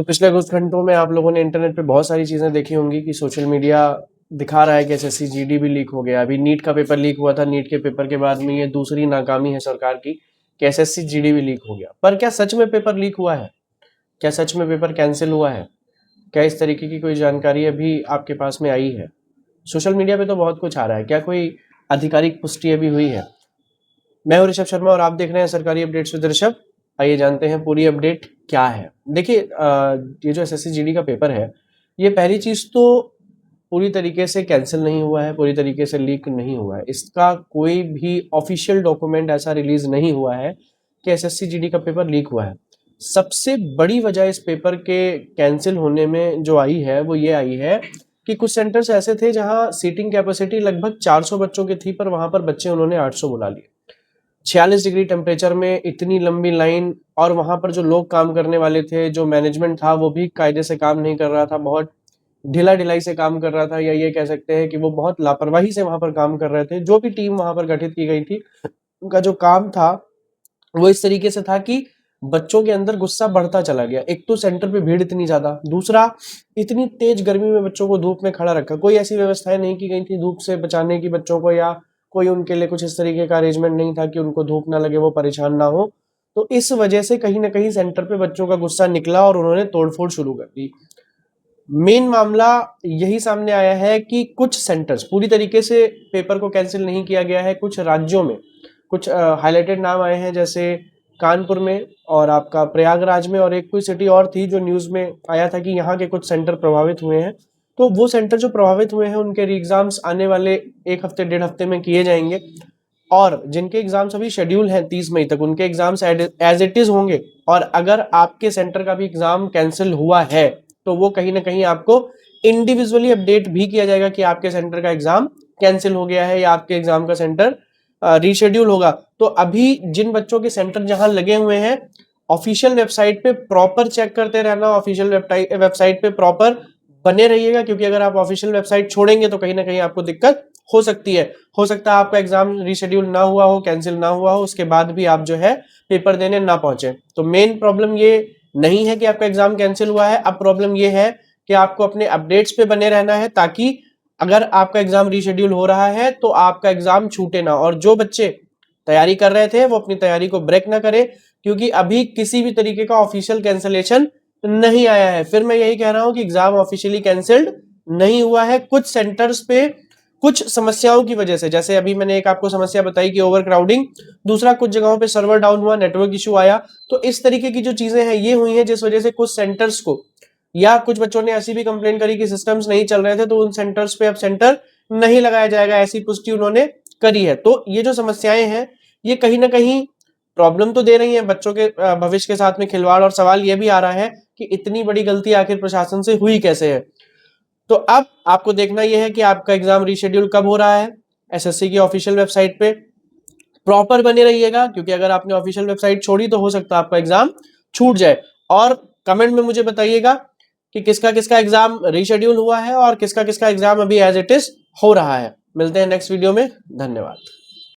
तो पिछले कुछ घंटों में आप लोगों ने इंटरनेट पे बहुत सारी चीज़ें देखी होंगी कि सोशल मीडिया दिखा रहा है कि एसएससी जीडी भी लीक हो गया। अभी नीट का पेपर लीक हुआ था, नीट के पेपर के बाद में ये दूसरी नाकामी है सरकार की कि एसएससी जीडी भी लीक हो गया। पर क्या सच में पेपर लीक हुआ है? क्या सच में पेपर कैंसिल हुआ है? क्या इस तरीके की कोई जानकारी अभी आपके पास में आई है? सोशल मीडिया पे तो बहुत कुछ आ रहा है, क्या कोई आधिकारिक पुष्टि अभी हुई है? मैं हूं ऋषभ शर्मा और आप देख रहे हैं सरकारी अपडेट्स विद ऋषभ। आइए जानते हैं पूरी अपडेट क्या है। देखिए ये जो एसएससी जीडी का पेपर है, ये पहली चीज तो पूरी तरीके से कैंसिल नहीं हुआ है, पूरी तरीके से लीक नहीं हुआ है। इसका कोई भी ऑफिशियल डॉक्यूमेंट ऐसा रिलीज नहीं हुआ है कि एसएससी जीडी का पेपर लीक हुआ है। सबसे बड़ी वजह इस पेपर के कैंसिल होने में जो आई है वो ये आई है कि कुछ सेंटर्स ऐसे थे जहां सीटिंग कैपेसिटी लगभग 400 बच्चों की थी, पर वहां पर बच्चे उन्होंने 800 बुला लिए। 46 डिग्री टेम्परेचर में इतनी लंबी लाइन, और वहां पर जो लोग काम करने वाले थे, जो मैनेजमेंट था, वो भी कायदे से काम नहीं कर रहा था, बहुत ढिला ढिलाई से काम कर रहा था, या ये कह सकते हैं कि वो बहुत लापरवाही से वहां पर काम कर रहे थे। जो भी टीम वहां पर गठित की गई थी, उनका जो काम था वो इस तरीके से था कि बच्चों के अंदर गुस्सा बढ़ता चला गया। एक तो सेंटर पे भीड़ इतनी ज्यादा, दूसरा इतनी तेज गर्मी में बच्चों को धूप में खड़ा रखा। कोई ऐसी व्यवस्थाएं नहीं की गई थी धूप से बचाने की बच्चों को, या कोई उनके लिए कुछ इस तरीके का अरेंजमेंट नहीं था कि उनको धूप ना लगे, वो परेशान ना हो। तो इस वजह से कहीं ना कहीं सेंटर पे बच्चों का गुस्सा निकला और उन्होंने तोड़फोड़ शुरू कर दी। मेन मामला यही सामने आया है कि कुछ सेंटर्स, पूरी तरीके से पेपर को कैंसिल नहीं किया गया है। कुछ राज्यों में कुछ हाईलाइटेड नाम आए हैं, जैसे कानपुर में और आपका प्रयागराज में, और एक कोई सिटी और थी जो न्यूज में आया था कि यहाँ के कुछ सेंटर प्रभावित हुए हैं। तो वो सेंटर जो प्रभावित हुए हैं उनके एग्जाम्स आने वाले एक हफ्ते डेढ़ हफ्ते में किए जाएंगे, और जिनके एग्जाम्स अभी शेड्यूल हैं 30 मई तक, उनके एग्जाम्स एज इट इज होंगे। और अगर आपके सेंटर का भी एग्जाम कैंसिल हुआ है तो वो कहीं ना कहीं आपको इंडिविजुअली अपडेट भी किया जाएगा कि आपके सेंटर का एग्जाम कैंसिल हो गया है या आपके एग्जाम का सेंटर रीशेड्यूल होगा। तो अभी जिन बच्चों के सेंटर जहां लगे हुए हैं, ऑफिशियल वेबसाइट पे प्रॉपर चेक करते रहना, ऑफिशियल वेबसाइट पे प्रॉपर बने रहिएगा, क्योंकि अगर आप ऑफिशियल वेबसाइट छोड़ेंगे तो कहीं ना कहीं आपको दिक्कत हो सकती है। हो सकता है आपका एग्जाम रीशेड्यूल ना हुआ हो, कैंसिल ना हुआ हो, उसके बाद भी आप जो है पेपर देने ना पहुंचे। तो मेन प्रॉब्लम ये नहीं है कि आपका एग्जाम कैंसिल हुआ है, अब प्रॉब्लम ये है कि आपको अपने अपडेट्स पे बने रहना है, ताकि अगर आपका एग्जाम रीशेड्यूल हो रहा है तो आपका एग्जाम छूटे ना। और जो बच्चे तैयारी कर रहे थे वो अपनी तैयारी को ब्रेक ना करे, क्योंकि अभी किसी भी तरीके का ऑफिशियल कैंसिलेशन नहीं आया है। फिर मैं यही कह रहा हूं कि एग्जाम ऑफिशियली कैंसिल्ड नहीं हुआ है। कुछ सेंटर्स पे कुछ समस्याओं की वजह से, जैसे अभी मैंने एक आपको समस्या बताई कि ओवर क्राउडिंग, दूसरा कुछ जगहों पे सर्वर डाउन हुआ, नेटवर्क इशू आया। तो इस तरीके की जो चीजें हैं ये हुई हैं, जिस वजह से कुछ सेंटर्स को, या कुछ बच्चों ने ऐसी भी कंप्लेन करी कि सिस्टम्स नहीं चल रहे थे, तो उन सेंटर्स पे अब सेंटर नहीं लगाया जाएगा, ऐसी पुष्टि उन्होंने करी है। तो ये जो समस्याएं हैं ये कहीं ना कहीं प्रॉब्लम तो दे रही हैं बच्चों के भविष्य के साथ में खिलवाड़, और सवाल ये भी आ रहा है कि इतनी बड़ी गलती आखिर प्रशासन से हुई कैसे है। तो अब आपको देखना यह है कि आपका एग्जाम रीशेड्यूल कब हो रहा है। एसएससी की ऑफिशियल वेबसाइट पे प्रॉपर बने रहिएगा, क्योंकि अगर आपने ऑफिशियल वेबसाइट छोड़ी तो हो सकता है आपका एग्जाम छूट जाए। और कमेंट में मुझे बताइएगा कि किसका किसका एग्जाम रीशेड्यूल हुआ है और किसका किसका एग्जाम अभी एज इट इज हो रहा है। मिलते हैं नेक्स्ट वीडियो में, धन्यवाद।